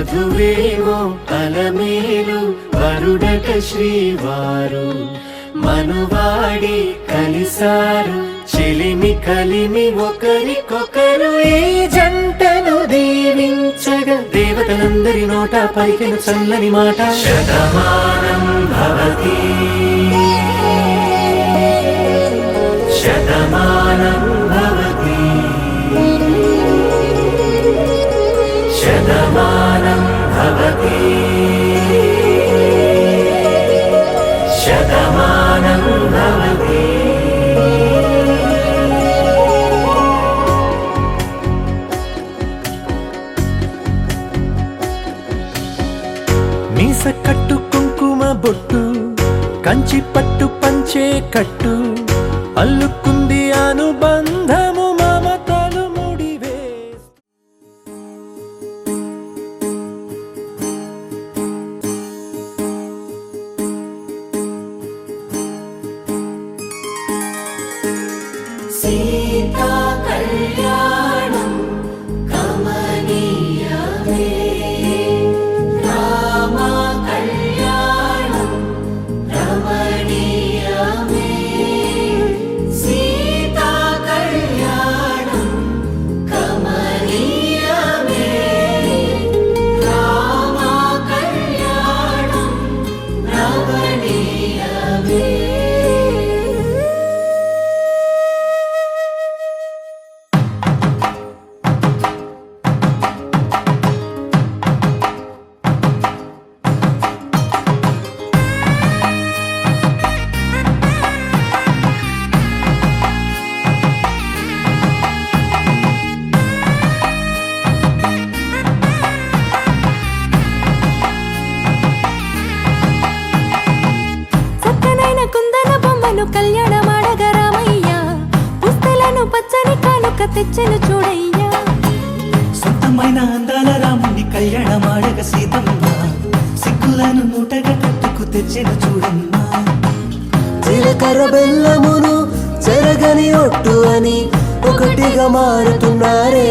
వధువేమో అలమేలు వరుడట శ్రీవారు మనువాడి కలిసారు చెలిమి కలిమి ఒకరికొకరు ఈ జంటను దీవించగా దేవతలందరి నోట పలికిన చల్లని మాట శతమానం భవతి శతమానం భవతి శతమానం భవతి శతమానం భవతి. మీస కట్టు కుంకుమ బొట్టు కంచి పట్టు పంచే కట్టు అల్లుకుంది అనుబంధము మమతలు ముడివే. సీతా కళ్యాణం కమనీయమే రామ కళ్యాణం రమణీయమే సీతా కళ్యాణం కమనీయమే రామ కళ్యాణం రమణీయమే. కళ్యాణమాడగ రామయ్య పుస్తలను పచ్చని కానుక తెచ్చెను చూడయ్యా. సొంతమైన అందాల రాముని కళ్యాణమాడగ సీతమ్మ సిగ్గులను మూటగా కట్టుకు తెచ్చెను చూడమ్మా. జీలకర్ర బెల్లమును చెరగని ఒట్టు అని ఒకటిగా మారుతున్నారే.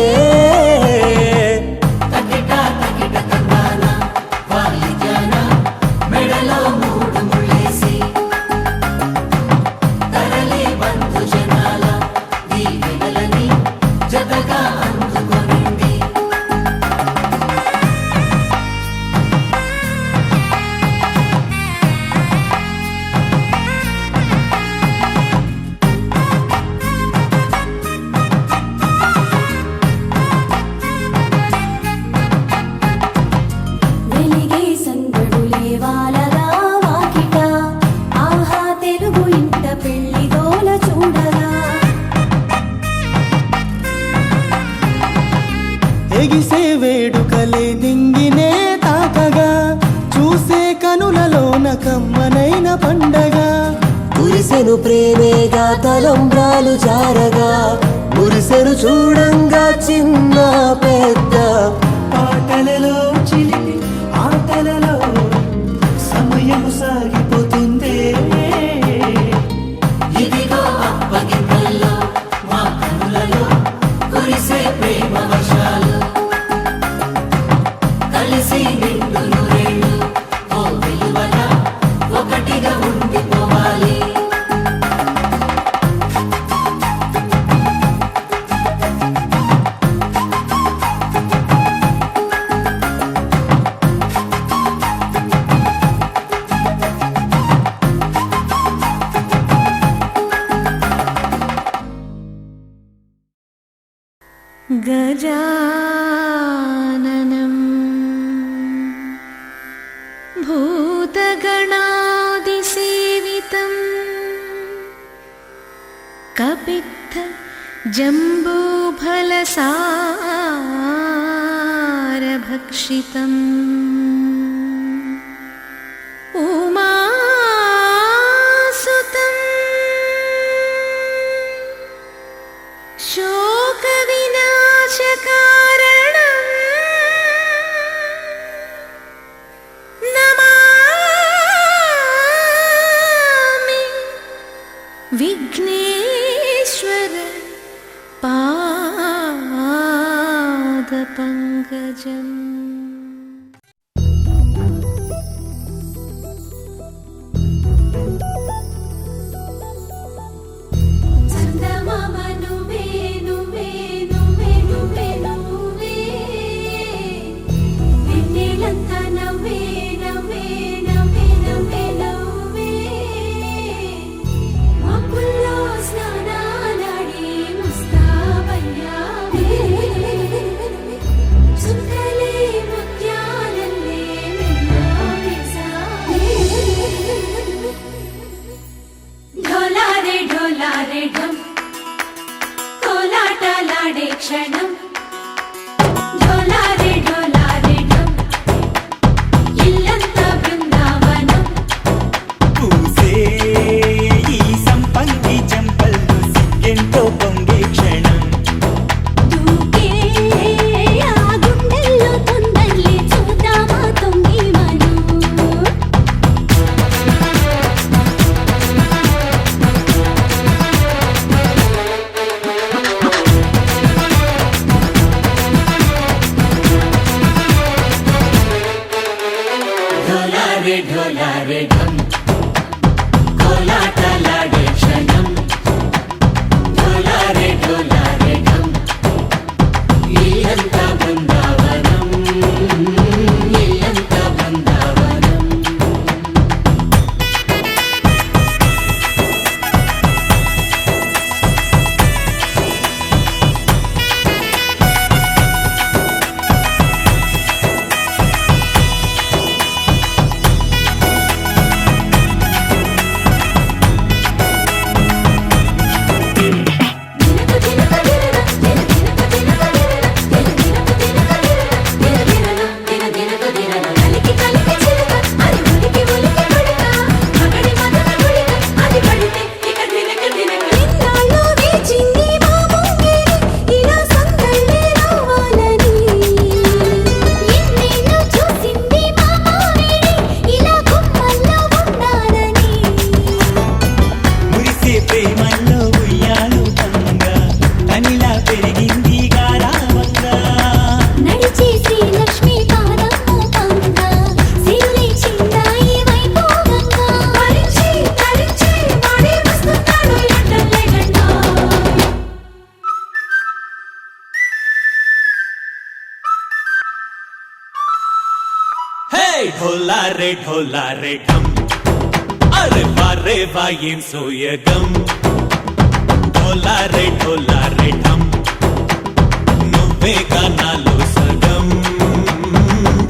ఎగిసే వేడుకలే నింగినే తాకగా చూసే కనులలోన కమ్మనైన పండగ కురిసెను ప్రేమేగా తలంబ్రాలు జారగా మురిసెను చూడంగా చిన్న పెద్ద పాటలలో చిలిపి ఆటలలో సమయము సాగిపోతుందే. ఇదిగో అప్పగింతల్లో మా కనులలో కురిసే ప్రేమ వర్షాలు కలిసి నిండు నూరేళ్ళు ఓ విలువల ఒకటిగా ఉండిపోవాలి. గజాననం భూతగణాదిసేవితం కపిత్థ జంబూఫలసారభక్షితం ఉమాసుతం శోకవినాశకారణం నమామి విఘ్నేశ్వర పాదపంకజం. క్షణం ఢోలారే ఢోలారే ఢం ఇల్లంతా బృందావనం పూసే ఈ సంపంగి చెంపల్లో సిగ్గెంతో పొంగే క్షణం దూకే ఆ గుండెల్లో తొందరలే చూద్దామా తొంగి మనం ఢోలారే ఢోలారే ఢం కోలాటలాడే క్షణం ఢోలారే ఢోలారే ఢం ఇల్లంతా బృందావనం ఇల్లంతా బృందావనం దినకు దినక దినన కలికి కలికి చిలక అది ఉలికి ఉలికి పడక మగడి మదన గుడిక అది పడితే ఇక దినక దినక ఇన్నాళ్ళు వేచింది మా ముంగిలి ఇలా సందళ్ళే రావాలని ఎన్నేళ్ళు చూసింది మా మావేడి ఇలా గుమ్మల్లో ఉండాలని మురిసే ప్రేమల్లో ఉయ్యాలు తంగా తనిలా పెరిగింది గారావంగా నడిచే శ్రీలక్ష్మి పాదము పంగా సిరులే చిందాయి వైభోగంగా తరించి తరించి వాడే వస్తున్నాడు ఎండలే గంట హే ఢోలారే ఢోలారే ఢం అరే వారే వాయేం సోయగం ఢోలారే ఢోలారే ఢం నువ్వే గానాలో సగం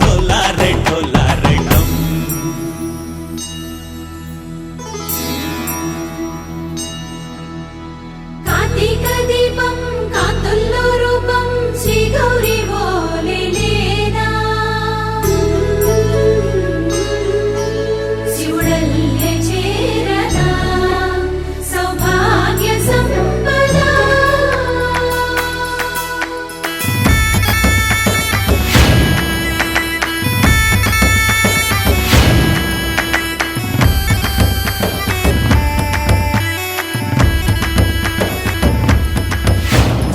ఢోలారే ఢోలారే ఢం కార్తీక దీపం కాంతుల్లో రూపం శ్రీ గౌరీ ఓలేనా శివుడల్లే చేరనా సౌభాగ్య సంపద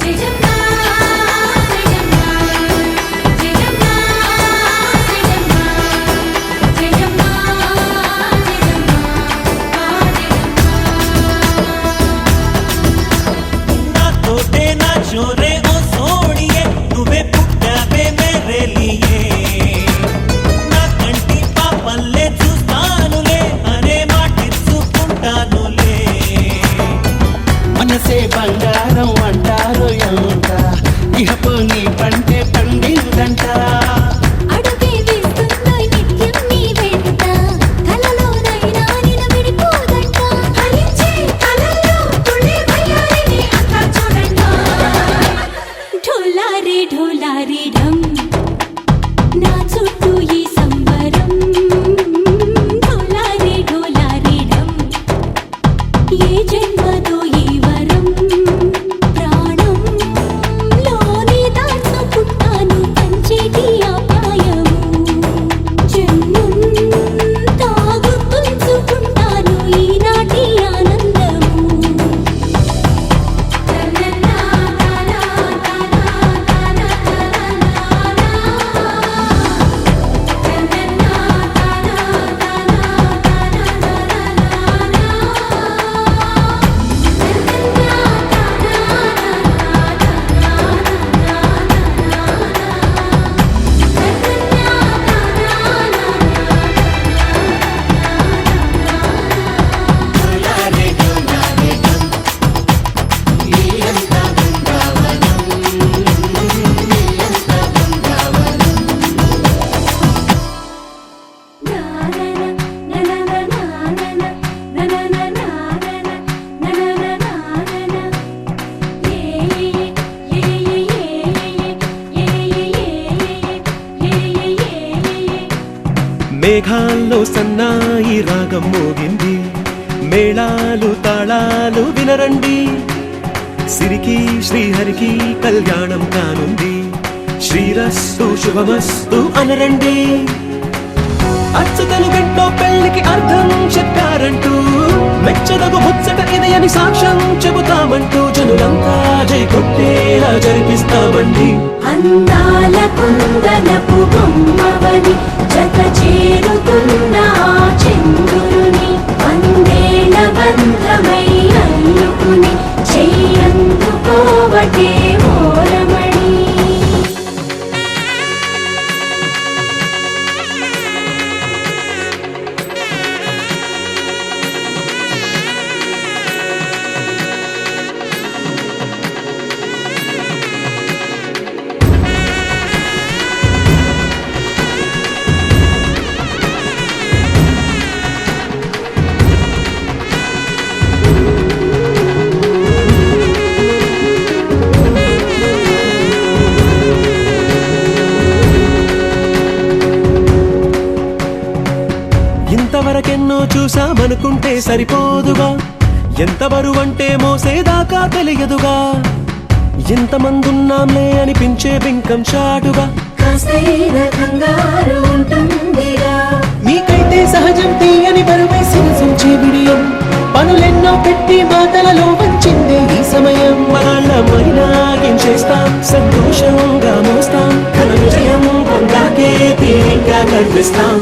జయజమ్మా జయజమ్మా జయజమ్మా జయజమ్మా జయజమ్మా నాతోటే నా చోరే ఓ సోడియే నువ్వే పుట్టావే మేరే లియే నా కంటి పాపల్లే చూస్తానులే అనే మాటిచ్చుకుంటానులే మనసే బంగారం అంటారు ఎంత ఇహపు నీ పంటే పండిందంట అడుగే వేస్తుందో నిత్యం నీ వెంట కలలోనైనా నిన్ను విడిపోదంట హరించే కలల్లో తుళ్ళే వయ్యారిని అంతా చూడండి ఢోలారే ఢోలారే ఢం నా చుట్టూ ఈ సంబరం ఢోలారే ఢోలారే ఢం ఏ జన్మదో ఈ వరం ప్రాణంలోనే దాచుకుంటాను పంచేటి ఆ మేఘాల్లో సన్నాయి రాగం మోగింది, మేళాలు తాళాలు వినరండి, సిరికి శ్రీహరికి కళ్యాణం కానుంది, శ్రీరస్తు శుభమస్తు అనరండి. అచ్చతలు గంటో పెళ్లికి అర్థం చెప్పారంటూ, మెచ్చదగు ముచ్చట ఇది అని సాక్ష్యం చెబుతామంటూ, జనులంతా జై కొట్టేలా జరిపిస్తామండి. అందాల కుందనపు బొమ్మవని జత చేరుతున్న ఆ చంద్రుని, వందేళ్ల బంధమై అల్లుకుని చెయ్యందుకోవటే ఓరమణి. ఇంతవరకెన్నో చూసామనుకుంటే సరిపోదుగా, ఎంత బరువంటే మోసేదాకా తెలియదుగా, ఇంతమందున్నాంలే అనిపించే బింకం చాటుగా, కాస్తైన కంగారు ఉంటుందిగా. మీకైతే సహజం తీయని బరువై సిరసుంచే బిడియం, పనులెన్నో పెట్టి మాటలలో వంచిందే ఈ సమయం. మనమైనా ఏం చేస్తాం, సంతోషంగా మోస్తాం, ఘన విజయం పొందాకే తీరిగ్గా కనిపిస్తాం.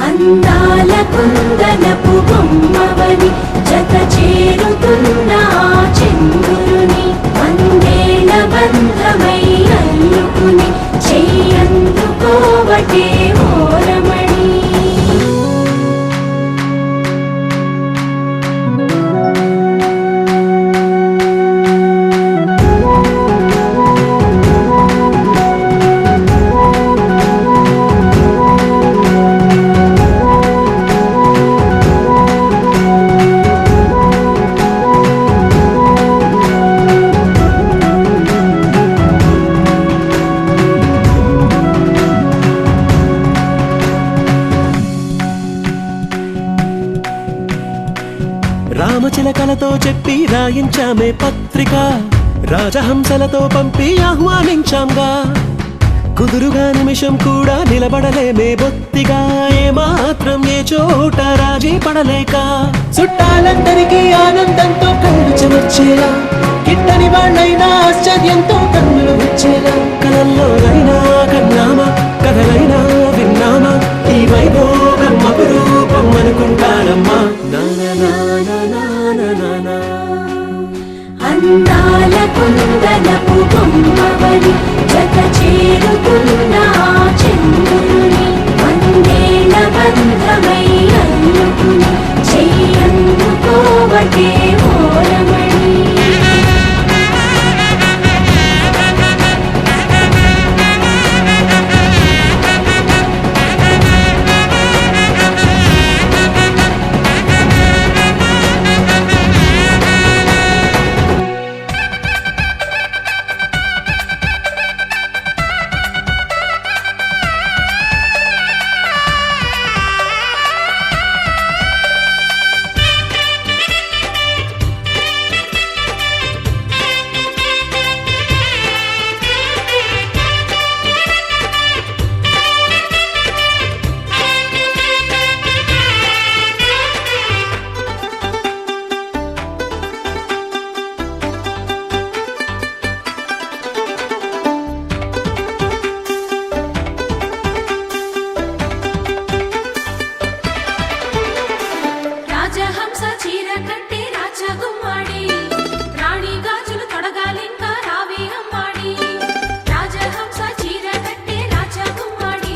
అందాల కుందనపు బొమ్మవని జత చేరుతున్న ఆ చంద్రుని, వందేళ్ల బంధమై అల్లుకుని చెయ్యందుకోవటే ఓరమణి. రామచిలకలతో చెప్పి రాయించామే పత్రిక, రాజహంసలతో పంపి ఆహ్వానించాంగా, కుదురుగా నిమిషం కూడా నిలబడలేమే బొత్తిగా, ఏమాత్రం ఏ చోట రాజీ పడలేక, చుట్టాలందరికీ ఆనందంతో కళ్ళు చెమర్చేలా, గిట్టని వాళ్ళైనా ఆశ్చర్యంతో కన్నులు వచ్చేలా, కలల్లోనైనా కన్నామా కథలైనా విన్నామా, ఈ వైభోగం అపురూపం అనుకుంటానమ్మా. అందాల కుందనపు బొమ్మవని జత చేరుతున్న ఆ చంద్రుని, వందేళ్ల బంధమై అల్లుకుని చెయ్యందుకోవటే ఓరమణి. రాజహంస చీర కట్టి రాజగుమ్మాడి, రాణి గాజులు తొడగాలింకా రావే అమ్మాడి. రాజహంస చీర కట్టి రాజగుమ్మాడి,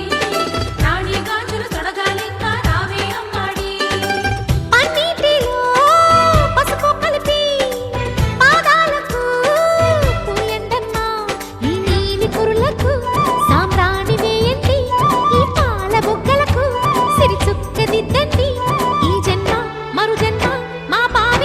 రాణి గాజులు తొడగాలింకా రావే అమ్మాడి. పన్నీటిలో పసుపు కలిపి పాదాలకు పూయండమ్మా, ఈ నీలి కురులకు సాంబ్రాణి వేయండి, ఈ పాల బుగ్గలకు సిరి చుక్క దిద్దండి. ఈ జన్మ మరు జన్మ మా పాద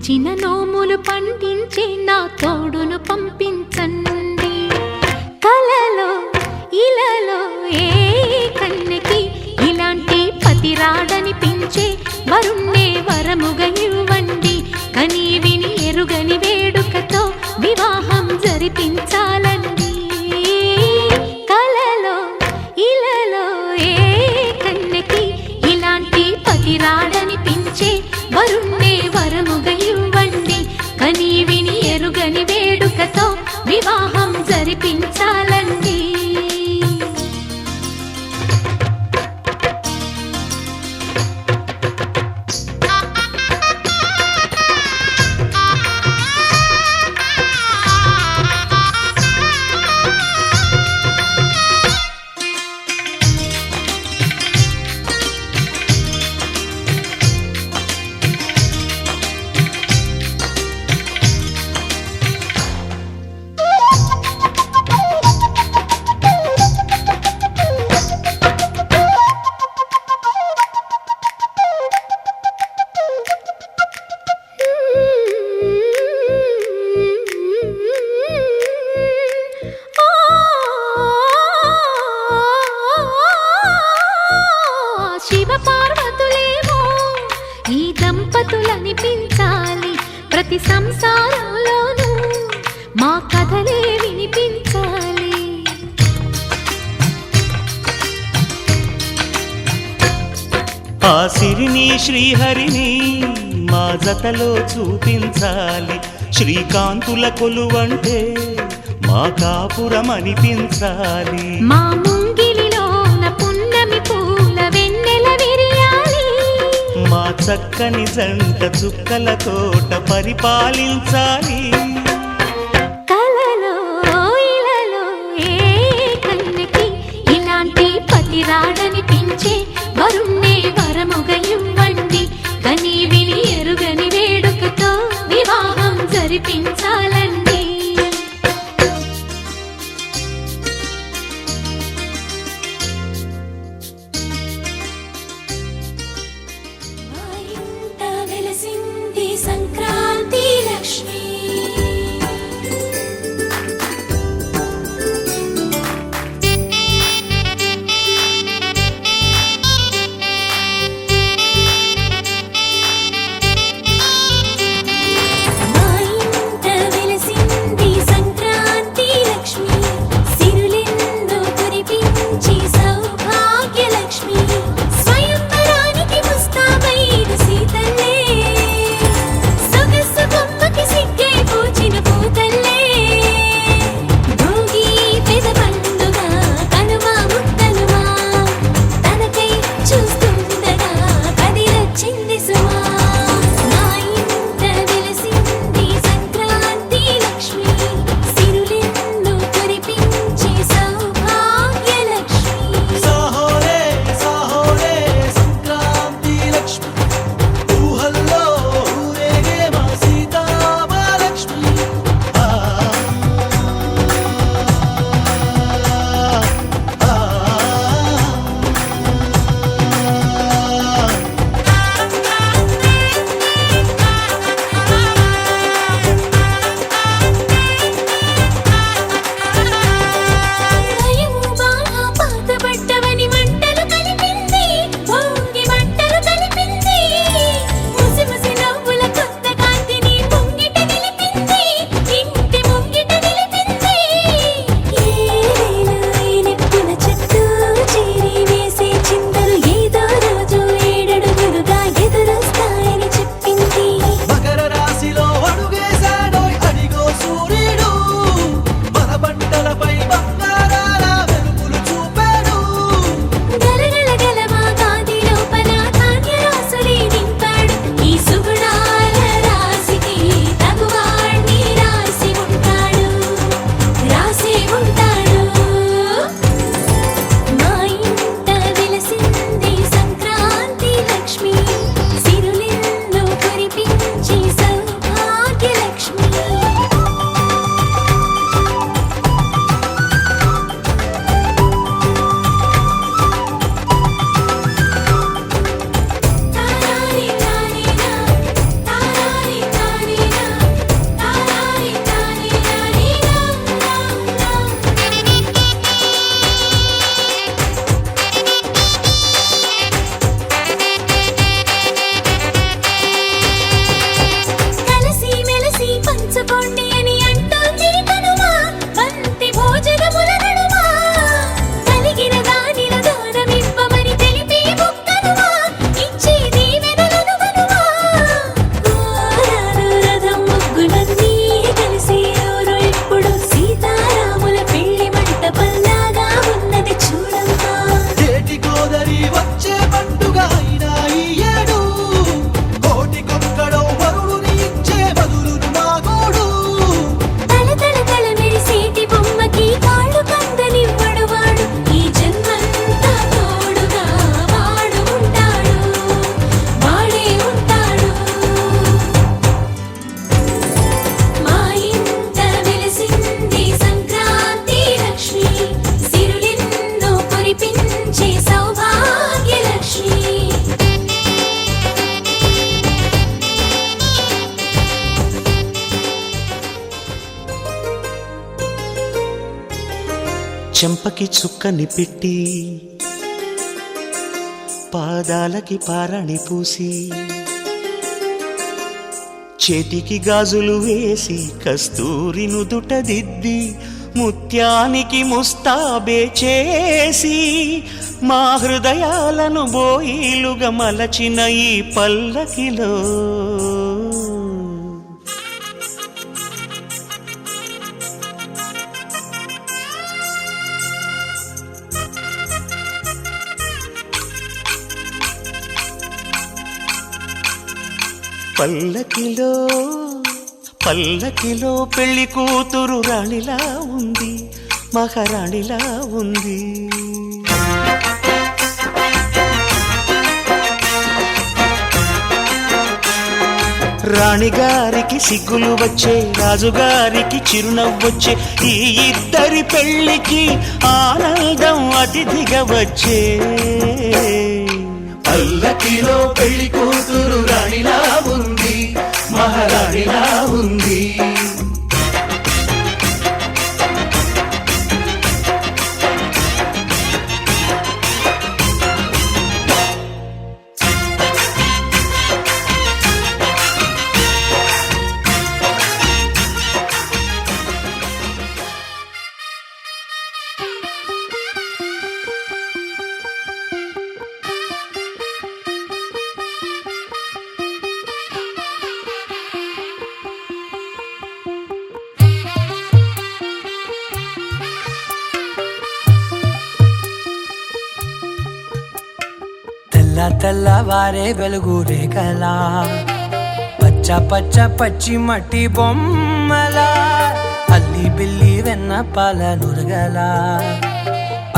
నోచిన నోములు పండించే నా తోడును పంపించండి. కలలో ఇలలో ఏ కన్నెకి ఇలాంటి పతి రాడనిపించే వరుణ్ణే వరముగా ఇవ్వండి. కని విని ఎరుగని వేడుకతో వివాహం జరిపించాలండి. కలలో ఇలలో ఏ కన్నెకి ఇలాంటి పతి రాడనిపించే వరుణ్ణే వరముగా ఇవ్వండి. కని విని ఎరుగని వేడుకతో వివాహం జరిపించాలండి. శివ పార్వతులేమో ఈ దంపతులనిపించాలి. ప్రతి సంసారంలోనూ మా కథలే వినిపించాలి. ఆ సిరిని శ్రీహరిని మా జతలో చూపించాలి. శ్రీకాంతుల కొలువంటే మా కాపురం అనిపించాలి. మా ముంగిలిలోన పున్నమి పూల వెన్నెల విరియాలి. మా చక్కని జంట చుక్కల తోట పరిపాలించాలి. కలలో ఇలలో ఏ కన్నెకి ఇలాంటి పతి రాడనిపించే వరుణ్ణే వరముగా ఇవ్వండి. కని విని ఎరుగని వేడుకతో వివాహం జరిపించాలండి. మా ఇంట వెలసింది సంక్రాంతి లక్ష్మి. మా ఇంట వెలసింది సంక్రాంతి లక్ష్మి. సిరులెన్నో కురిపించి సౌభాగ్య లక్ష్మి. స్వయంవరానికి ముస్తాబైన సీతల్లే చెంపకి చుక్కని పెట్టి పాదాలకి పారాణి పూసి చేతికి గాజులు వేసి కస్తూరి నుదుట దిద్ది ముత్యానికి ముస్తాబే చేసి మా హృదయాలను బోయిలుగా మలచిన ఈ పల్లకిలో పల్లకిలో పల్లకిలో పెళ్లి కూతురు రాణిలా ఉంది, మహారాణిలా ఉంది. రాణిగారికి సిగ్గులు వచ్చే, రాజుగారికి చిరునవ్వొచ్చే, ఈ ఇద్దరి పెళ్లికి ఆనందం అతిథిగా వచ్చే. పల్లకిలో పెళ్లి కూతురు రాణిలా ఉంది, మహారాణిలా ఉంది. తెల్లవారే వెలుగు రేఖలా, పచ్చ పచ్చ పచ్చి మట్టి బొమ్మలా, అల్లి బిల్లి వెన్న పాల నురగలా,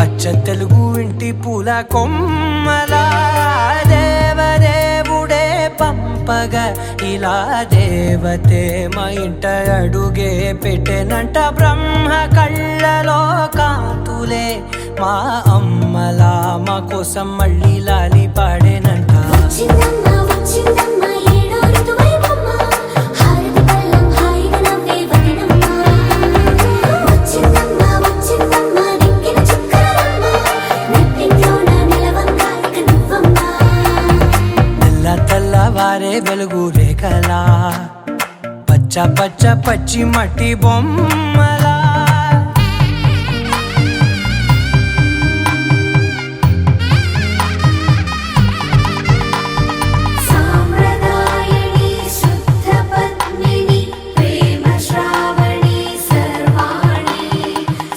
అచ్చ తెలుగు ఇంటి పూల కొమ్మలా, దేవదేవుడే పంపగా ఇలా దేవతే మా ఇంట అడుగే పెట్టెనంట. బ్రహ్మ కళ్ళలో కాంతులే మా అమ్మలా మా కోసం మళ్ళీ లాలి పాడేనంట. వచ్చిందమ్మా వచ్చిందమ్మా ఏడో ఋతువైవమ్మ, హారతి పళ్ళం హాయిగా నవ్వే వదినమ్మ. వచ్చిందమ్మా వచ్చిందమ్మా నెక్కిన చుక్కలమ్మ, నెట్టింట్లోన నిలవంగా ఇక నువ్వమ్మా. తెల్లవారే వెలుగు రేఖలా, పచ్చ పచ్చ పచ్చి మట్టి బొమ్మలా. సాంప్రదాయని శుద్ధ పద్మిని ప్రేమ శ్రావణి సర్వాణి.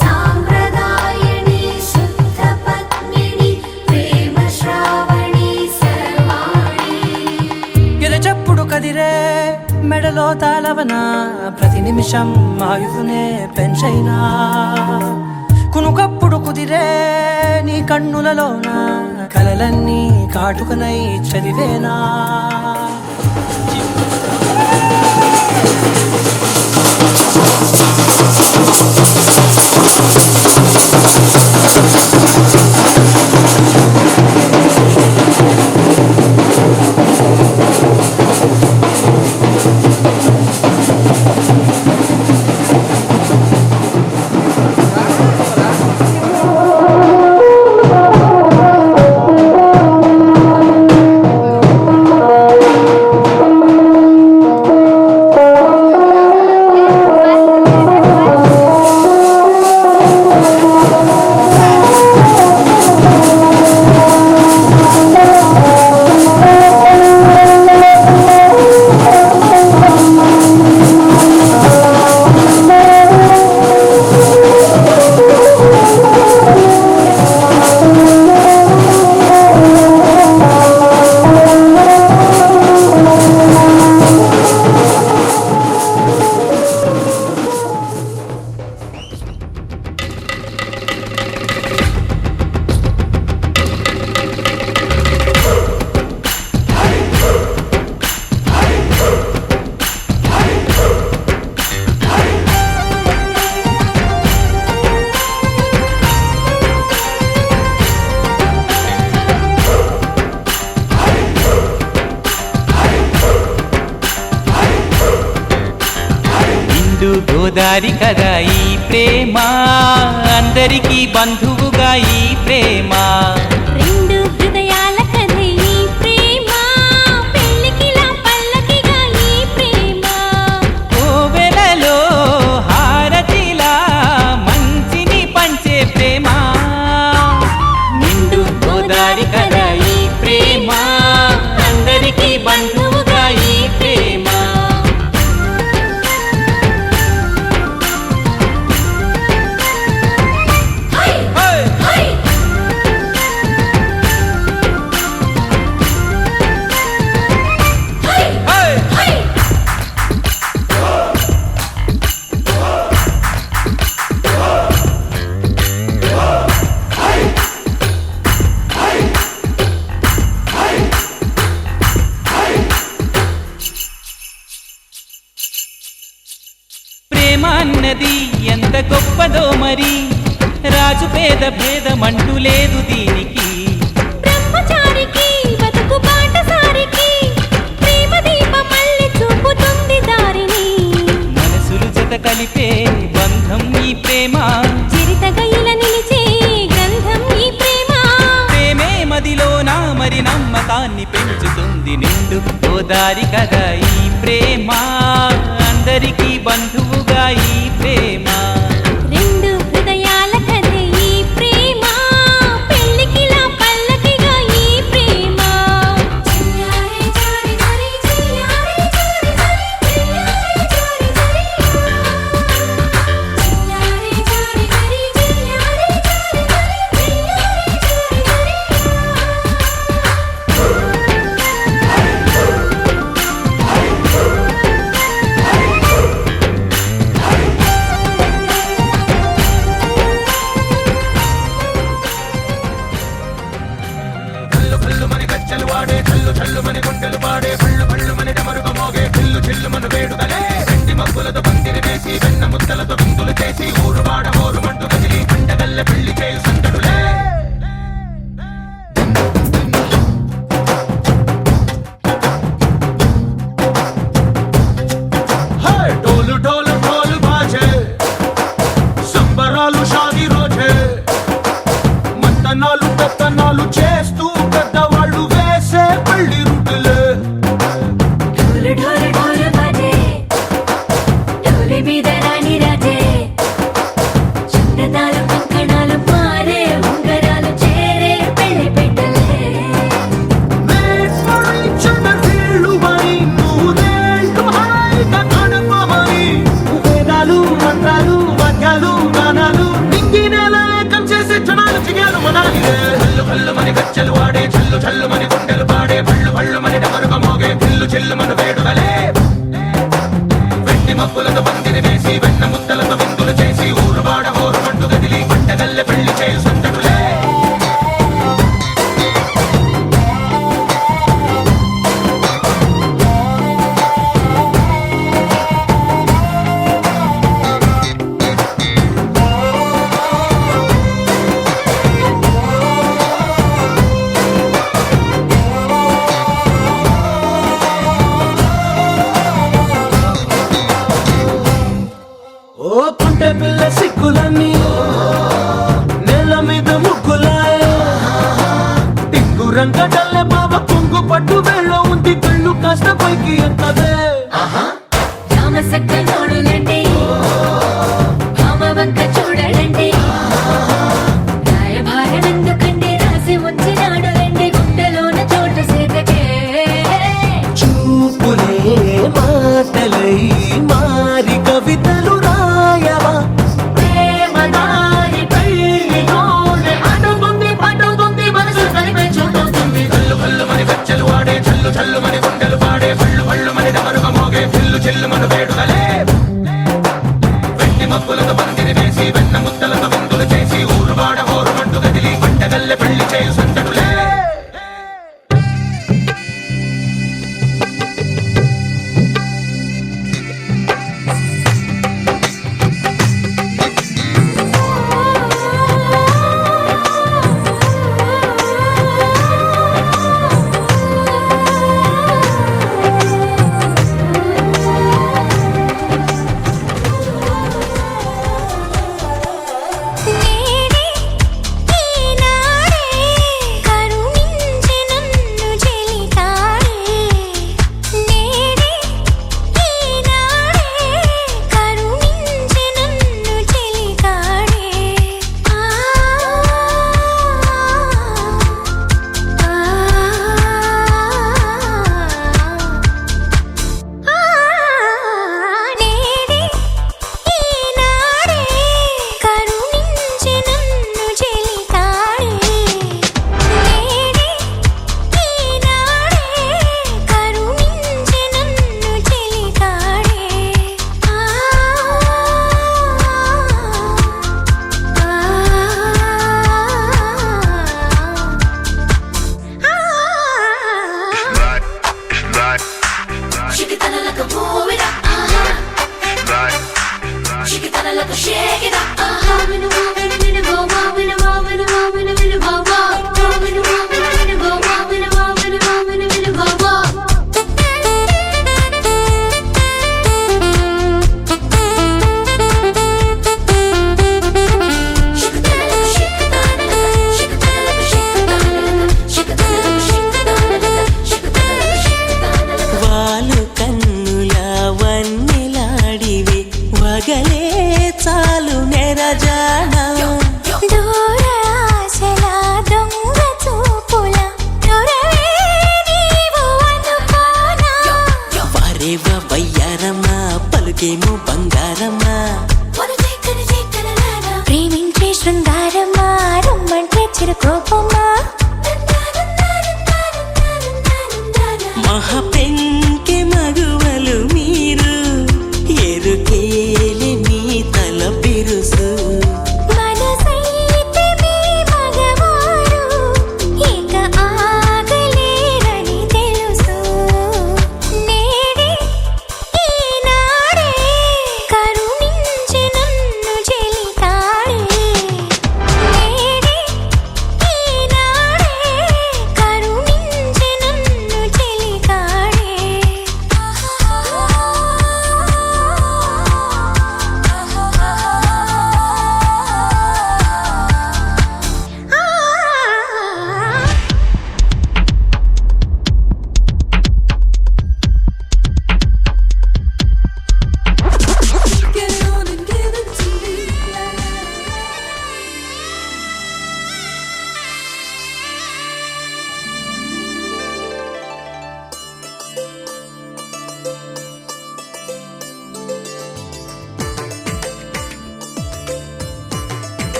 సాంప్రదాయని శుద్ధ పద్మిని ప్రేమ శ్రావణి సర్వాణి. ఎరచప్పుడు కదిరే మెడలో తాళవన, ప్రతి నిమిషం ఆయువునే పెంచైనా. కునుకప్పుడు కుదిరే నీ కన్నులలోన, కలలన్నీ కాటుకనై చదివేనా. నిండు గోదారి కదా ఈ ప్రేమ అందరికీ బంధువుగా ఈ ప్రేమ రెండు హృదయాల కథే ఈ ప్రేమ పెళ్ళికిలా పల్లకిగా ఈ ప్రేమ కోవెలలో హారతిలా మంచిని పంచే ప్రేమ నిండు గోదారి కదా ఈ ప్రేమ అందరికీ బంధువుగా ఈ ప్రేమ ప్రేమ అన్నది ఎంత గొప్పదో మరి రాజు పేద భేదమంటూ లేదు దీనికి బ్రహ్మచారికి బతుకు బాటసారికి ప్రేమ దీపం మళ్ళీ చూపుతుంది దారిని మనసులు జత కలిపే బంధం ఈ ప్రేమ చిరితగైల నిలిచే గంధం ఈ ప్రేమ ప్రేమే మదిలోనా మరి నమ్మకాన్ని పెంచుతుంది నిండు గోదారి కదా ఈ ప్రేమ అందరికీ బంధువుగా ఈ ప్రేమ రెండు హృదయాల కథే ఈ ప్రేమ పెళ్ళికిలా పల్లకిగా ఈ ప్రేమ చిన్నారి జారి జారి చిన్నారి జారి జారి చిన్నారి జారి జారి చిన్నారి జారి జారి చిన్నారి ढोल ढोल ढोल बाजे సంబరాలు షాదీ రోజే మంతనాలు పెత్తనాలు చేస్తూ పెద్దవాళ్ళు వేసే పెళ్లి రుటులే ढोल ढोल ढोल बाजे ढोली మీద రాణి రాజే చుట్టదాలు కంకణాలు మారే ఉంగరాలు చేరే పెళ్లి పెట్టలే చిన్న వీళ్ళుమని నూరేళ్ళు హాయిగా గడపమని వేదాలు మంత్రాలు వాక్యాలు గానాలు నింగినేల ఏకం చేసే క్షణాలు చిగాలు మనాలి హల్లు హల్లు మని గచ్చలు వాడే చల్లు చల్లు మని గుండెలు పాడే పళ్ళు పళ్ళు మని డమరుక మోగే పిల్లు చెల్లు మను వేడుదలే వెండి మబ్బులతో పందిరి వేసి వెన్న ముద్దలతో విందులు చేసి ఊరు వాడ ఊరు మంటు గదిలి పంటగల్లె పెళ్లి చేయు సందడులే like a move it up, shake it like a shake it up, when you move it, when you go, when you move, when you move, when you go, when you move, when you move, when you go, when you move, when you move, when you go. వాలు కన్నుల వన్నెలాడివే వగలే చాలు నెరజానా దూర ఆశల దొంగ చూపుల దూరవే నీవు అనుకోనా వారేవ వయ్యారమ్మా పలుకేమో బంగారమ్మా ప్రేమించే శృంగారమ్మా రమ్మంటే చిరుకోపమ్మా మహా పెంకె మగువలు మీరు ఎరుకేలి మీ తల బిరుసు మనసైతే మీ మగవారు ఇక ఆగలేరని తెలుసు నేడే ఈనాడే కరుణించి నన్ను చెలికాడే నేడే ఈనాడే కరుణించి నన్ను చెలికాడే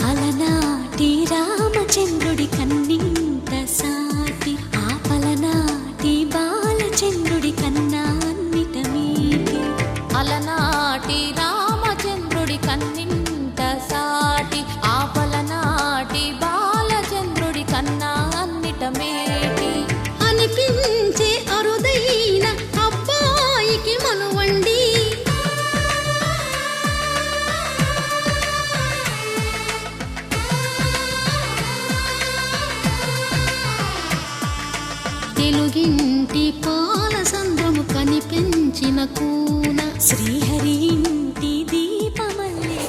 అలనాటి రామచంద్రుడి కన్నింత సాటి ఆపలనాటి బాలచంద్రుడి కన్నా అన్నిట మీటి అలనాటి రామచంద్రుడి కన్నింత సాటి ఆపలనాటి బాలచంద్రుడి కన్నా అన్నిట మేటి అనిపించే అరుదైన అబ్బాయికి మనువండి తెలుగింటి పాల సంద్రము కనిపించిన కూన శ్రీహరి ఇంటి దీపమల్లె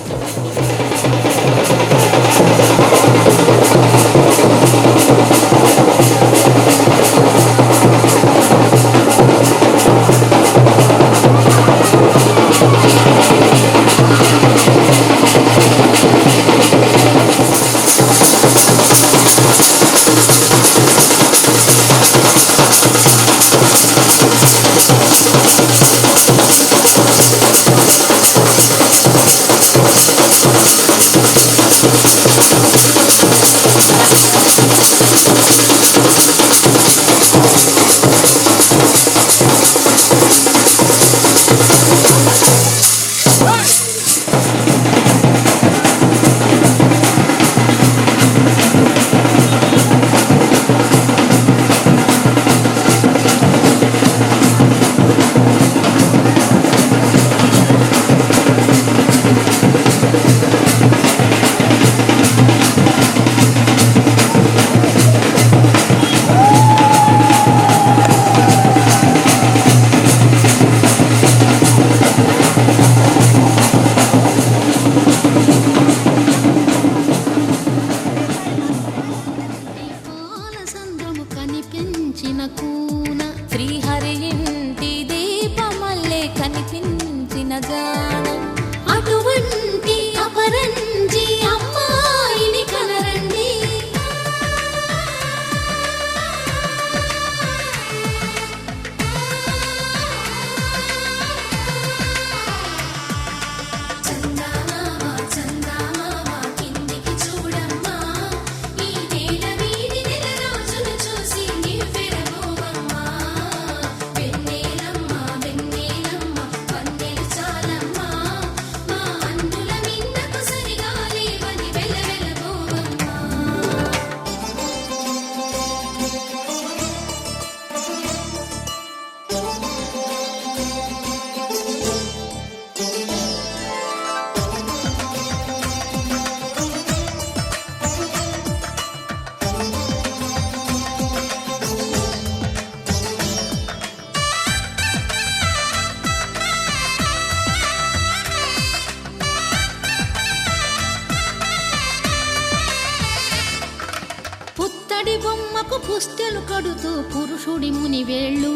పువ్వుడి బొమ్మకు పుస్తెలు కడుతూ పురుషుడి ముని వేళ్ళు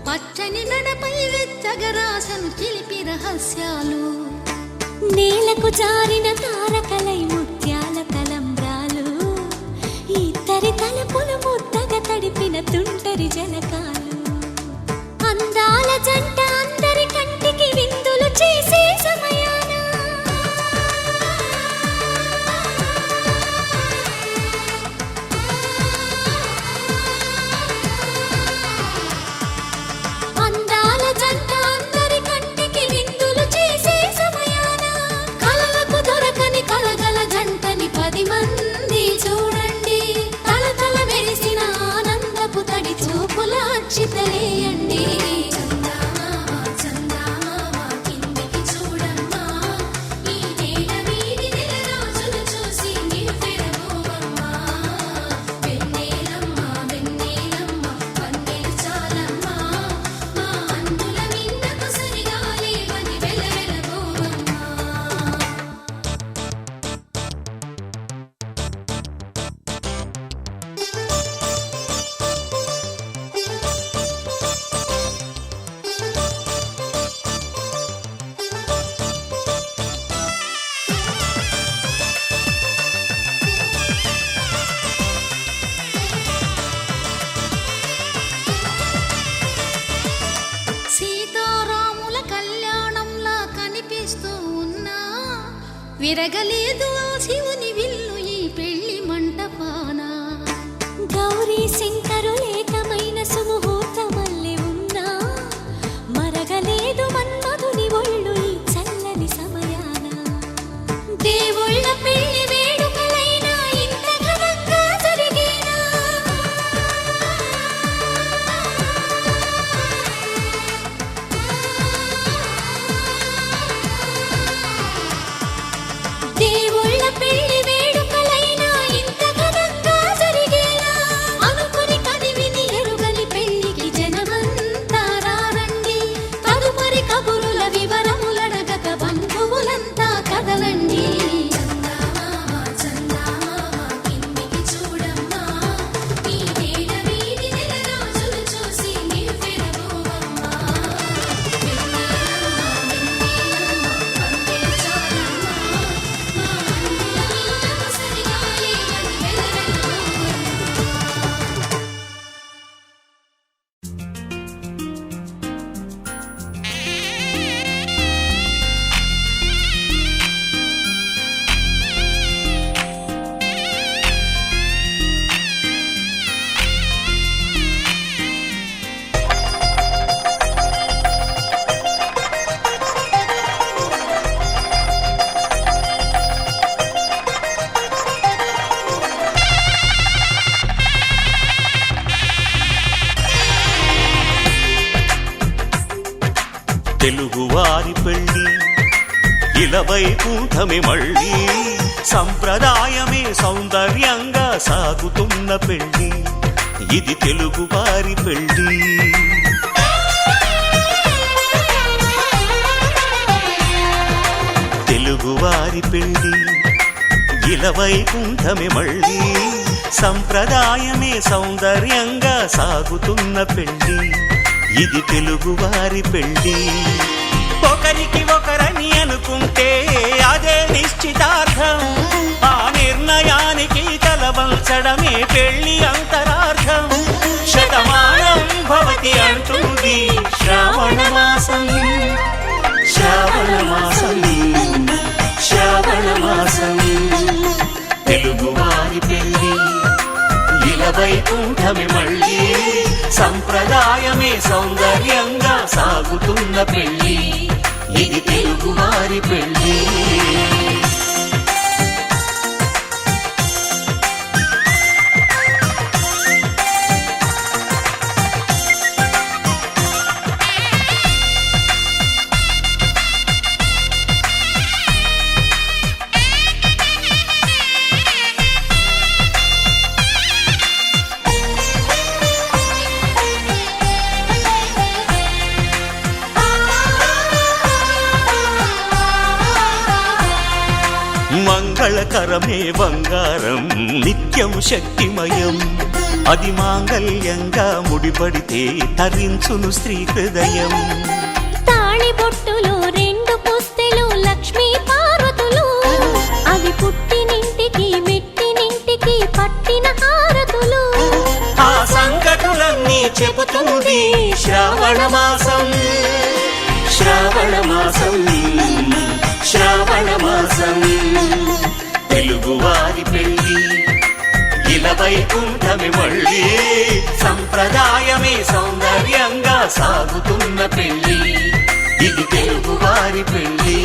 పచ్చని నడపై వెచ్చగరాసను చిలిపి రహస్యాలు నేలకు జారిన తారకలై ముత్యాల తలంబ్రాలు ఇద్దరి తలపులు ముద్దగా తడిపిన తుంటరి జలకాలు అందాల జంట అందరి కంటికి విందులు చేసే సమయాన అందాల జంట అందరి కంటికి విందులు చేసే సమయాన కలలకు దొరకని కలగల జంటని 10 మంది చూడండి తలతల మెరిసిన ఆనందపు తడి చూపుల అచ్చితలేయండి సీతారాముల కళ్యాణంలా కనిపిస్తూ ఉన్నా విరగలేదు ఆ శివుని విల్లు ఈ పెళ్లి మంటపాన గౌరీ శంకరు ఏకమైన సుముహూర్తమల్లె ఉన్నా మరగలేదు మన్మధుని ఒళ్ళు ఈ చల్లని సమయాన దేవుళ్ళ పెళ్లి వేడుకలైనా ఇంత ఘనంగా జరిగేనా దేవుళ్ళ పెళ్లి వేడుకలైనా ఇంత ఘనంగా జరిగేలా అనుకుని కదివిని ఎరుగని పెళ్లికి జనమంతా రారండి తదుపరి కబురుల వివరములడగక బంధువులంతా కదలండి కిందికి చూడమ్మా ఈ వేళ వీధి నెల రోజులు చూసి నివ్వెరబోవమ్మా తెలుగువారి పెళ్ళి ఇలవైకుంఠమే మళ్ళీ సంప్రదాయమే సౌందర్యంగా సాగుతున్న పెళ్ళి ఇది తెలుగువారి పెళ్ళి తెలుగువారి పెళ్ళి ఇలవైకుంఠమే మళ్ళీ సంప్రదాయమే సౌందర్యంగా సాగుతున్న పెళ్ళి ఇది తెలుగువారి పెళ్ళి ఒకరికి ఒకరని అనుకుంటే అదే నిశ్చితార్థం ఆ నిర్ణయానికి తలవంచడమే పెళ్ళి అంతరార్థం శతమానం భవతి అంటుంది శ్రావణ మాసం శ్రావణ మాసం శ్రావణ మాసం తెలుగువారి పెళ్ళి ఇలవైకుంఠమే మళ్ళీ సంప్రదాయమే సౌందర్యంగా సాగుతున్న పెళ్ళి ఇది తెలుగువారి పెళ్ళి మంగళకరమే బంగారం నిత్యం శక్తిమయం అది మాంగళ్యంగా ముడిపడితే తరించును స్త్రీ హృదయం తాళి బొట్టులు రెండు పుస్తెలు లక్ష్మీ పార్వతులు అవి పుట్టినింటికి మెట్టినింటికి పట్టిన హారతులు ఆ సంకటులన్నీ చెబుతుంది శ్రావణ మాసం శ్రావణ మాసం శ్రావణ మాసం తెలుగువారి పెళ్ళి ఇలా వైకుంఠమి మళ్ళీ సంప్రదాయమే సౌందర్యంగా సాగుతున్న పెళ్ళి ఇది తెలుగువారి పెళ్ళి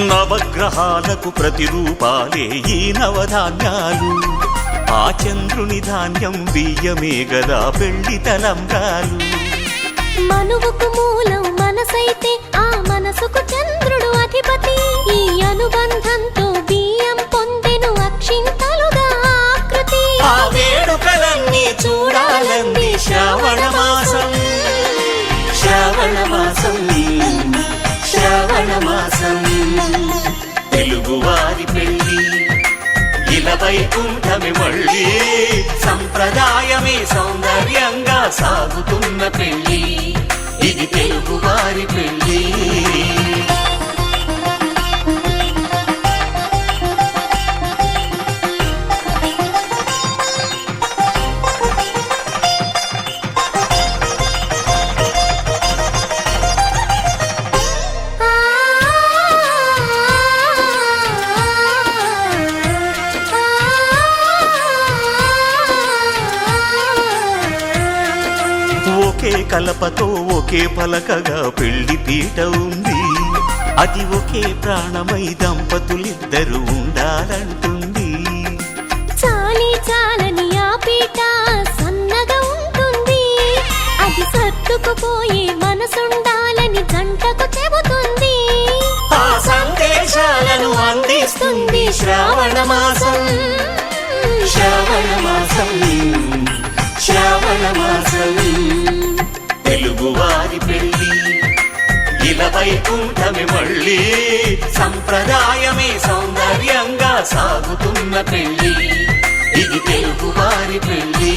నవగ్రహాలకు ప్రతిరూపాలే ఈ నవధాన్యాలు ఆ చంద్రుని ధాన్యం బియ్యమే గదా పెళ్లి తలంబ్రాలు మనువుకు మూలం మనసైతే ఆ మనసుకు చంద్రుడు అధిపతి ఈ అనుబంధంతో బియ్యం పొందెను అక్షింతలుగా ఆకృతి ఆ వేడుకలన్నీ చూడాలంది శ్రావణ మాసం శ్రావణ మాసం శ్రావణ మాసం తెలుగువారి పెళ్ళి ఇలా వైకుంఠమి మళ్ళీ సంప్రదాయమే సౌందర్యంగా సాగుతున్న పెళ్ళి ఇది తెలుగువారి పెళ్ళి ఒకే కలపతో ఒకే పలకగా పెళ్లి పీట ఉంది అది ఒకే ప్రాణమై దంపతులిద్దరూ ఉండాలంటుంది చాలి చాలని ఆ పీట సన్నగా ఉంటుంది అది సర్దుకుపోయే మనసుండాలని జంటకు చెబుతుంది ఆ సందేశాలను అందిస్తుంది శ్రావణ మాసం శ్రావణ మాసం శ్రావణ మాసం తెలుగువారి పెళ్ళి ఇలా వైకుంఠమి మళ్ళీ సంప్రదాయమే సౌందర్యంగా సాగుతున్న పెళ్ళి ఇది తెలుగువారి పెళ్ళి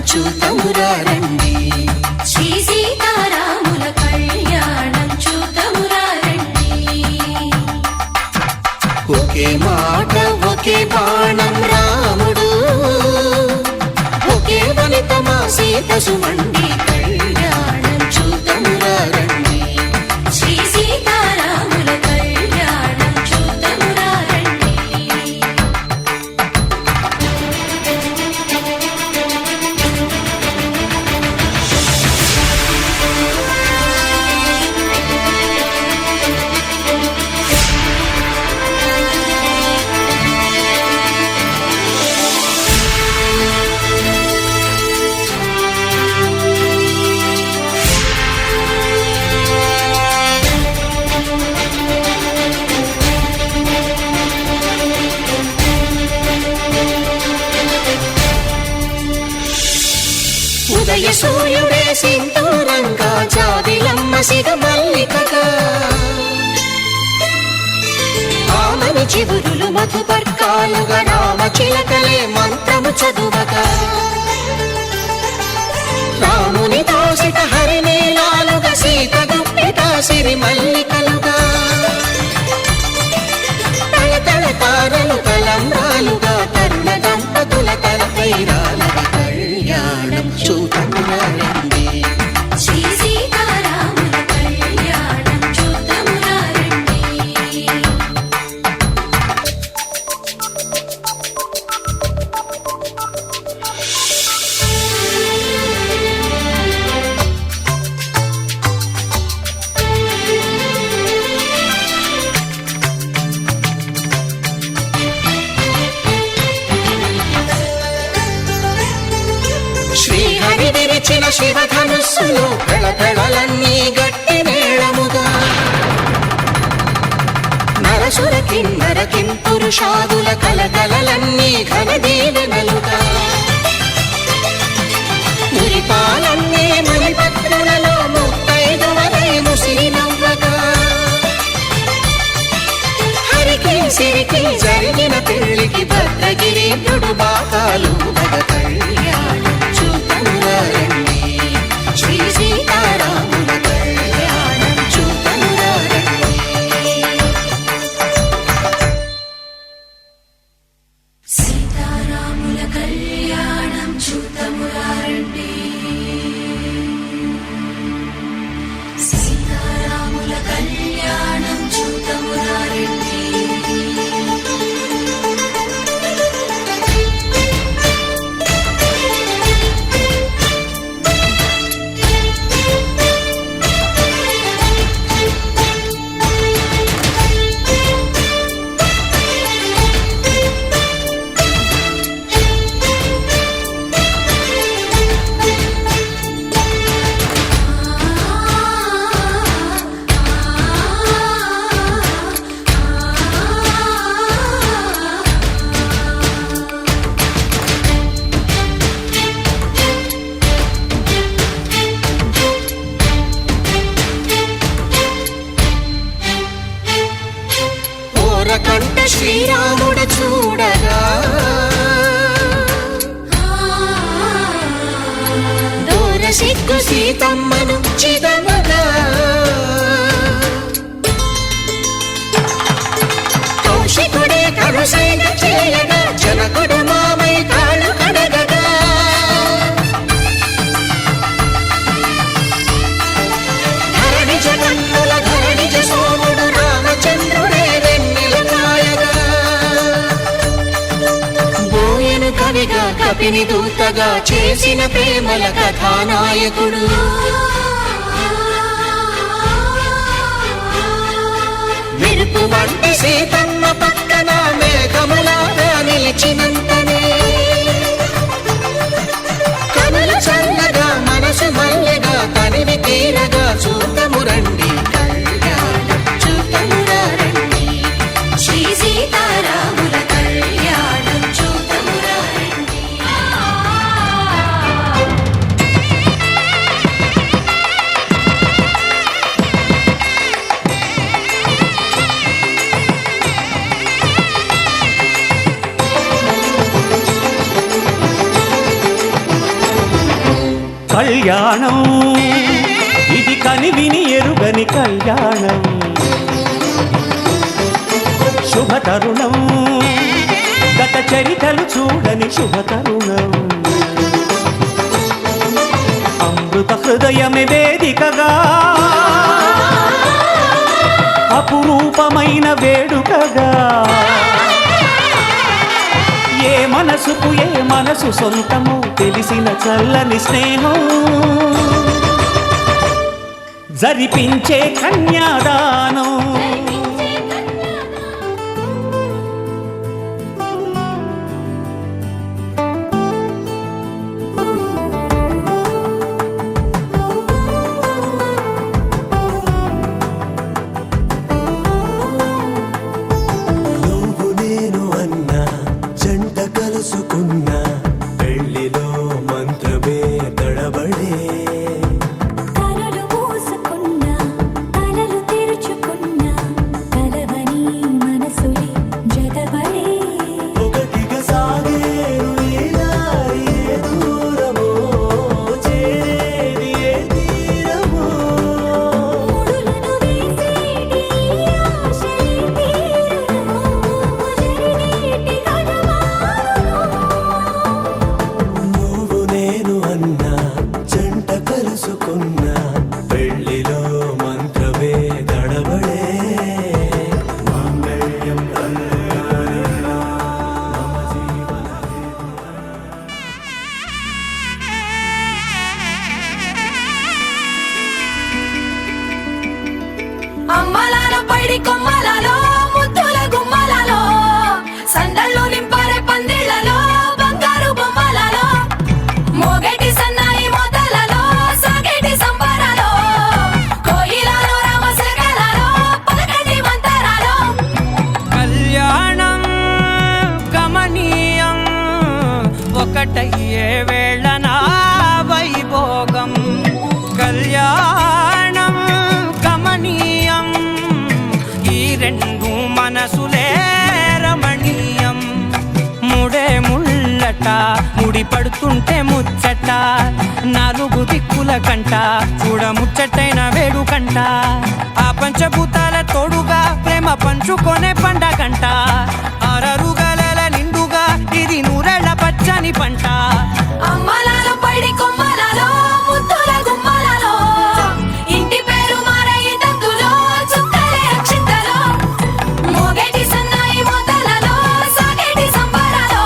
చూతమురారండి శ్రీ సీతారాముల కళ్యాణం చూతమురారండి ఒకే మాట ఒకే బాణం రాముడు ఒకే వనిత మా సీత సుమండి కళ్యాణం చూతమురారండి శ్రీ సీతారాముల కళ్యాణం చూతమురారండి ఉదయ సూర్యుడే సింధూరంగా జాబిలమ్మ సిగ మల్లికగా ఆమని చివురులు మధుపర్కాలుగా రామ చిలకలే మంత్రము చదువగా రాముని దోసిట హరినీలాలుగా సీత గుప్పిట సిరి మల్లికలుగా తళతళ తారలు తలంబ్రాలుగా తరుణ దంపతుల తలపైరాలుగా కళ్యాణం చూతమురారండి శ్రీ సీతారాముల కళ్యాణం చూతమురారండి శ్రీహరి విరిచిన శివధనుస్సులో పెళపెళలన్నీ గట్టి మేళముగా నరసుర కిన్నర పురుషాదుల కలకలలన్నీ ఘన దీవెనలుగా మురిపాలన్నీ మణిపత్రులలో ముత్తైదువరై ముసిరి నవ్వగా హరికి సిరికి జరిగిన పెళ్లికి భద్రగిరీంద్రుడు బాకాలు కళ్యాణం చూతనురండి శ్రీ సీతారాముల కళ్యాణం చూతనురండి సీతారాముల కళ్యాణం చూతమురారండి సీతారాముల కళ్యాణం చూతమురారండి కంట శ్రీరాముడు చూడగా దూర సిగ్గు సీతమ్మను చిదమగా కౌశికుడే కరుసైన చేయగా జనకుడు మామై కాళ్ళు కడగగా ధరణి జగన్నుల ధరణిజ సోముడు రామచంద్రుడే కవిగా కపిని దూతగా చేసిన ప్రేమల కథానాయకుడు మెరుపు వంటి సీతమ్మ పక్కన మేఘములాగా నిలిచినంతనే కనులు చల్లగా మనసు మల్లెగా తనివి తీరగా చూతము రండి కళ్యాణం చూతమురా రండి శ్రీ సీతారాముల కళ్యాణం చూతమురా రండి కళ్యాణం ఇది కనివిని ఎరుగని కళ్యాణం శుభతరుణం గత చరితలు చూడని శుభతరుణం అమృత హృదయమే వేదికగా అపురూపమైన వేడుకగా ఏ మనసుకు ఏ మనసు సొంతము తెలిసిన చల్లని స్నేహం జరిపించే కన్యాదానం నువ్వు నేను అన్నా జంట కలుసుకున్నా పెళ్లిలో మంత్రమే తడబడే కలలు మూసుకున్నా కలలు తెరుచుకున్నా పడుతుంటే ముచ్చట నాలుగు దిక్కుల కంట చూడ ముచ్చటైన వేడుకంట ఆ పంచభూతాల తోడుగా ప్రేమ పంచుకొనే పండగంట ఆరరుగల నిండుగా ఇది నూరెళ్ళ పచ్చని పంట అమ్మలాలో పడి కొమ్మలలో ముద్దుల గుమ్మలలో ఇంటి పేరు మారయి తందులో చుక్కలే అక్షింతలో మోగేటి సన్నాయి మోతలలో సాగేటి సంబరాలో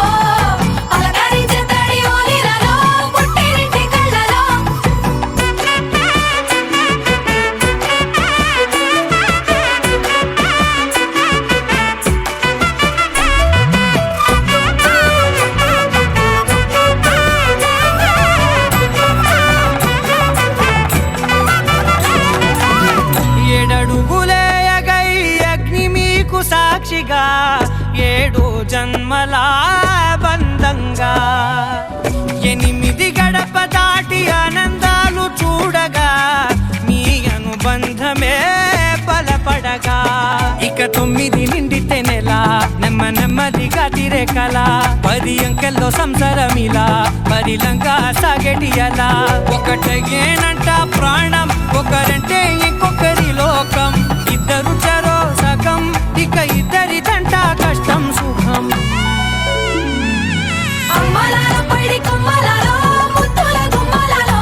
అలకరించే తడి ఓలిలలో పుట్టినింటి కళ్ళలో ఏడడుగులేయగై అగ్ని మీకు సాక్షిగా 7 జన్మల బంధంగా 8 గడప దాటి ఆనందాలు చూడగా మీ అనుబంధమే బలపడగా ఇక 9 నిండితే నెల నెమ్మదిగా తిరే కల 10 అంకెల్లో సంసారమిలా పరిలంగా సాగేటి అలా ఒకటేనంట ప్రాణం ఒకరంటే ఇంకొకరి లోకం ఇద్దరు చరో సగం ఇక ఇద్దరి తంట కష్టం సుఖం అమ్మలాలో పడి కొమ్మలలో ముద్దుల గుమ్మలలో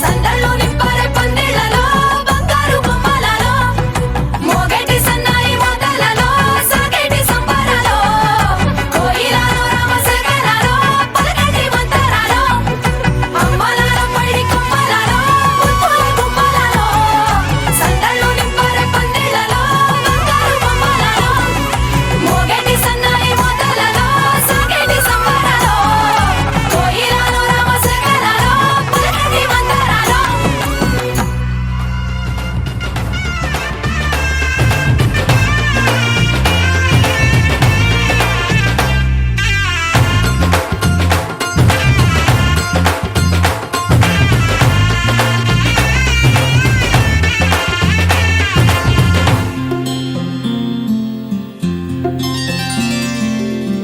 సందళ్ళు నింపారే పందిళ్ళలో బంగారు బొమ్మలలో మోగేటి సన్నాయి మోతలలో సాగేటి సంబరాలో కోయిలలో రామసగరాలో పలకటి మంతరాలో అమ్మలాలో పడి కొమ్మలలో ముద్దుల గుమ్మలలో సందళ్ళు నింపారే పందిళ్ళలో బంగారు బొమ్మలలో మోగేటి సన్నాయి మోతలలో సాగేటి సంబరాలో కోయిలలో రామసగరాలో పలకటి మంతరాలో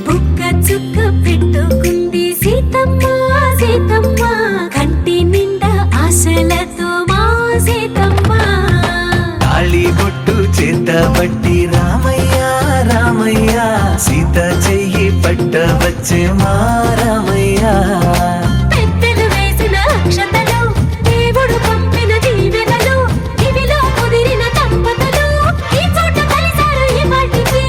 బుక్క చుక్క పెట్టుకుంది సీతమ్మ సీతమ్మ కంటి నిండా ఆశలతో మా సీతమ్మ తాళి బొట్టు చేత పట్టి రామయ్య రామయ్య సీత చెయ్యి పట్ట వచ్చే మా రామయ్య పెద్దలు వేసిన అక్షతలు దేవుడు పంపిన దీవెనలు ఇవిలో కుదిరిన దంపతులు ఈ చోట కలిసారు ఈ వాటికి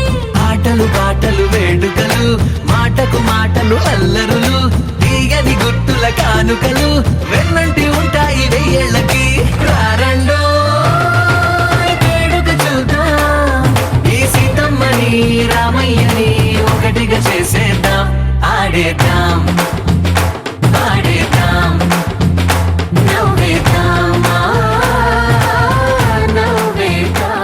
ఆటలు పాటలు వేడుకలు మాటకు మాటలు అల్లరులు తీయని గుర్తుల కానుకలు వెన్నంటి ఉంటాయి 1000 ఏళ్ళకి రారండో వేడుక చూద్దాం ఈ సీతమ్మని రామయ్యని ఒకటిగా చేసేద్దాం ఆడేద్దాం పాడేద్దాం నవ్వేద్దాం నవ్వేద్దాం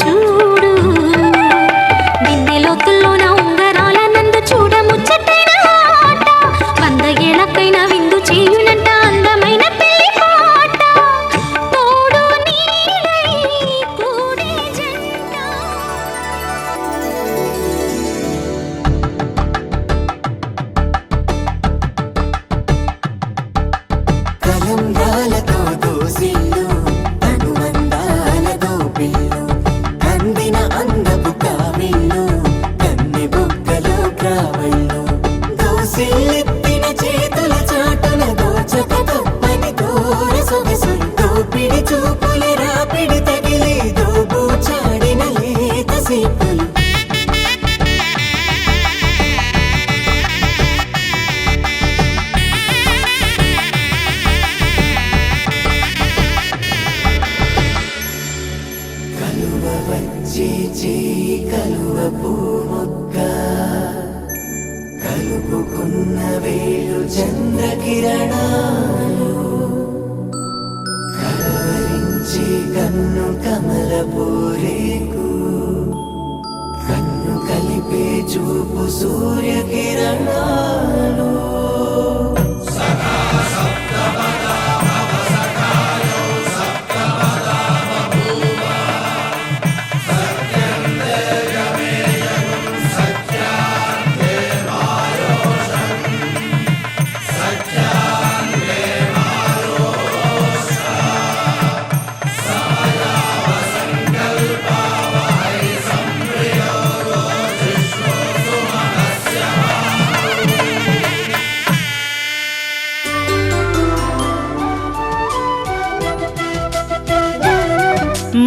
చూడు బిందెలోతుల్లోన ఉంగరాల నందు చూడ ముచ్చటైన ఆట 100 ఏళ్ళకైనా విందు చేయునంట అందమైన పెళ్లి పాట తోడు నీడై కూడే జంట కలంబ్రాలతో దోసిళ్ళు అనుబంధాలతో పిల్లు అందిన అందపు కావిళ్ళు కన్నె బుగ్గలో గ్రావళ్ళు దోసిళ్ళెత్తిన చేతుల చాటున దోచక తప్పని దూర సొగసులు దోపిడి చూపుల రాపిడి తగిలి దోబూచాడిన లేత సీపులు కలువ వచ్చే చేయి కలువ పూమొక్క కలుపుకున్న వేలు చంద్రకిరణాలు కలవరించే కన్ను కమల పూరేకు కన్ను కలిపే చూపు సూర్యకిరణాలు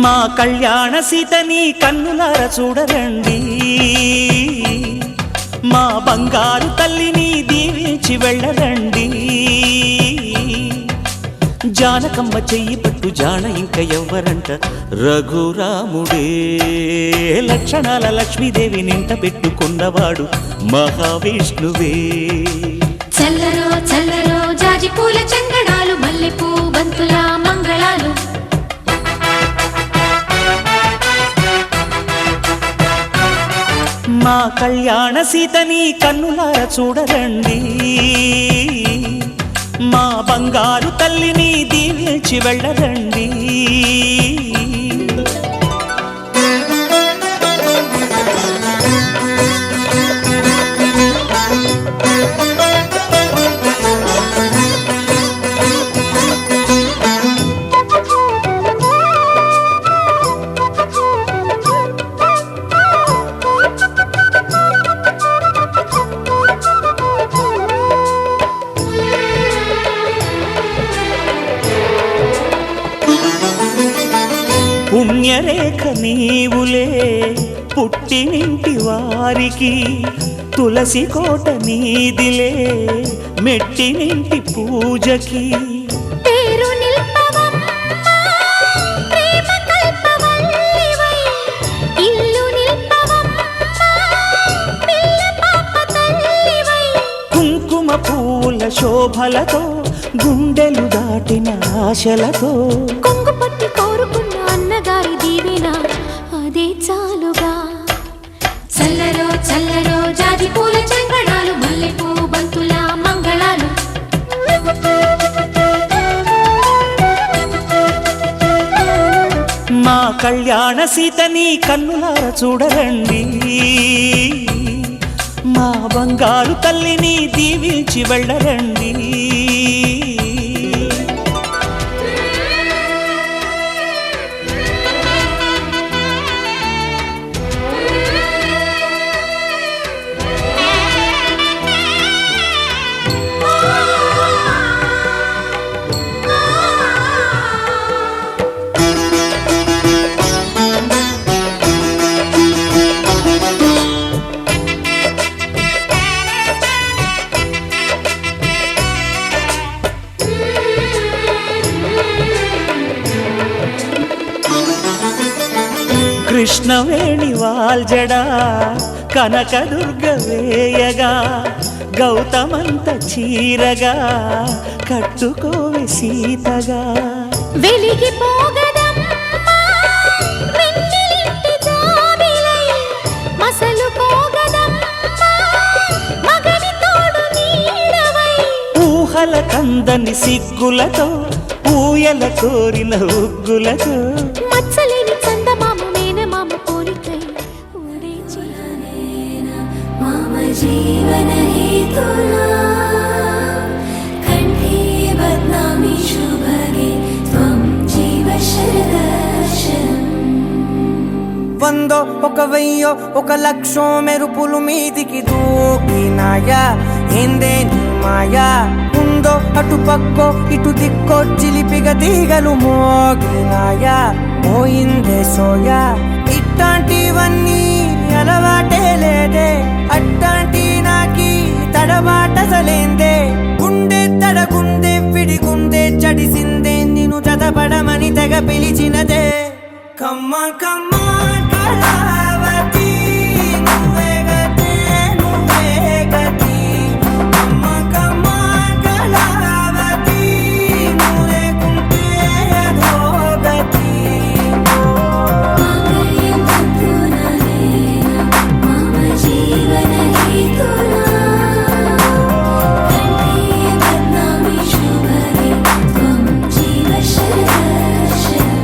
మా కళ్యాణ సీతని కన్నులార చూడరండి మా బంగారు తల్లిని దీవించి వెళ్ళరండి జానకమ్మ చెయ్యి పట్టు జాన ఇంక ఎవ్వరంట రఘురాముడే లక్షణాల లక్ష్మీదేవి నింట పెట్టుకున్నవాడు మహావిష్ణువే చల్లరో చల్లరో జాజి పూల చందనాలు మల్లెపూ బంతుల మంగళాలు మా కళ్యాణ సీతని కన్నులార చూడరండి మా బంగారు తల్లిని దీవించి వెళ్ళరండి పుణ్యరేఖ నీవులే పుట్టినింటి వారికి తులసి కోట నీదిలే మెట్టినింటి పూజకి పేరు నిల్పవమ్మా ప్రేమ కల్పవల్లివై ఇల్లు నిల్పవమ్మా పిల్ల పాప తల్లివై కుంకుమ పూల శోభలతో గుండెలు దాటిన ఆశలతో కొంగు పట్టి కోరుకున్న అన్నగారి దీవెన అదే చాలుగా చల్లరో చల్లరో జాజి పూల చంగడాలు మల్లెపూ బంతుల మంగళాలు మా కళ్యాణ సీతని కన్నులార చూడరండి మా బంగారు తల్లిని దీవించి వెళ్ళరండి కృష్ణవేణి వాల్జడా కనకదుర్గ వేయగా గౌతమంత చీరగా కట్టుకోవే సీతగా వెలిగిపోగదమ్మా వెన్నెలింటి అందని సిగ్గులతో ఊయల కోరిన ఉగ్గులతో మచ్చలేని చందమామ మేనమామ కోరికై ఊడే మామ జీవన హేతునా కంఠే బద్నామి శుభగే త్వం జీవ శరదర్శనం. వందో ఒక వెయ్యో ఒక లక్షో మెరుపులు మీదికి దూకినాయా ఏందే నీ మాయా ఉందో అటు పక్కో ఇటు దిక్కో చిలిపిగ తీగలు మోగినాయా పోయిందే సోయా ఇట్లాంటివన్నీ అలవాటే లేదే అట్లాంటి నాకి తడబాటసలేందే గుండె తడగుందే విడిగుందే చడిసిందే నిన్ను చదపడమని తెగ పిలిచినదే కమ్మ కమ్మ కళావతి నువ్వే గతే నువ్వే గతి కమ్మ కమ్మ కళావతి నువ్వు లేకుంటే అధోగతి. మాంగళ్యం తంతునా మామ జీవన హేతునా కంఠే బద్నామి శుభగే త్వం జీవ శరదర్శనం.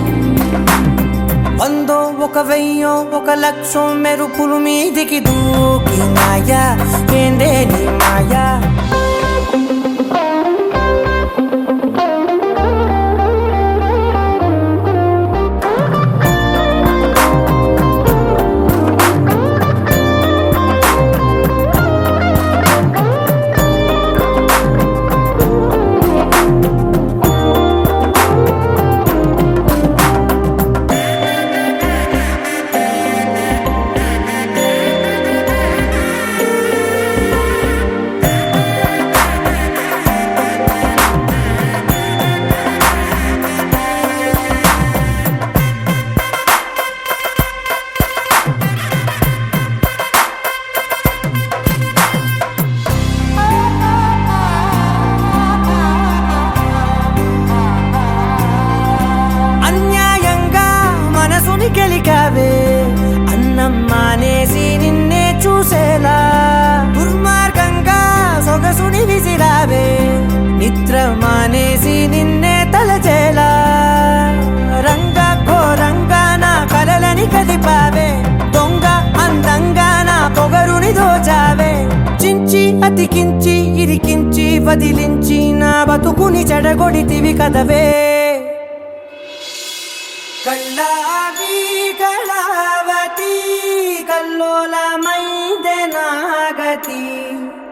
వందో ఒక వెయ్యో ఒక లక్షో మెరుపులు మీదికి దూకినాయా ఏందే నీ మాయా. అన్యాయంగా మనసుని గెలికావే అన్నం మానేసి నిన్నే చూసేలా దుర్మార్గంగా సొగసుని విసిరావే నిద్ర మానేసి నిన్నే తలచేలా రంగా ఘోరంగా నా కలలని కదిపావే దొంగ అందంగా నా పొగరుని దోచావే చించి అతికించి ఇరికించి వదిలించి నా బతుకుని చెడగొడితివి కదవే. కళ్ళావి కళావతి కల్లోలమైందే నాగతి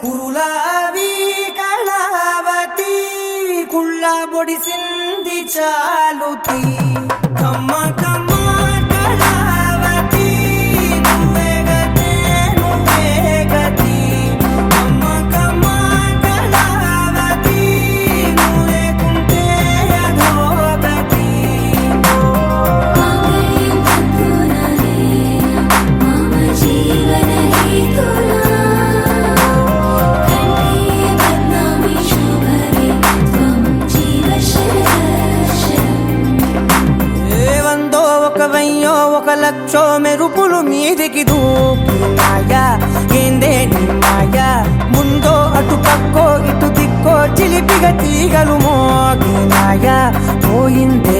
కురులావి కళావతి కుళ్ళ బొడిసింది చాలుతి కమ్మ కమ్మ కళావతి నువ్వే గతే నువ్వే గతి కమ్మ కమ్మ కళావతి నువ్వు లేకుంటే అధోగతి. మాంగళ్యం తంతునా మామ జీవన హేతునా కంఠే బద్నామి శుభగే త్వం జీవ శరదర్శనం. వందో ఒక వెయ్యో ఒక లక్షో మెరుపులు మీదికి దూకినాయా ఏందే నీ మాయా ముందో అటు పక్కో ఇటు దిక్కో చిలిపిగ తీగలు మోగినాయా పోయిందే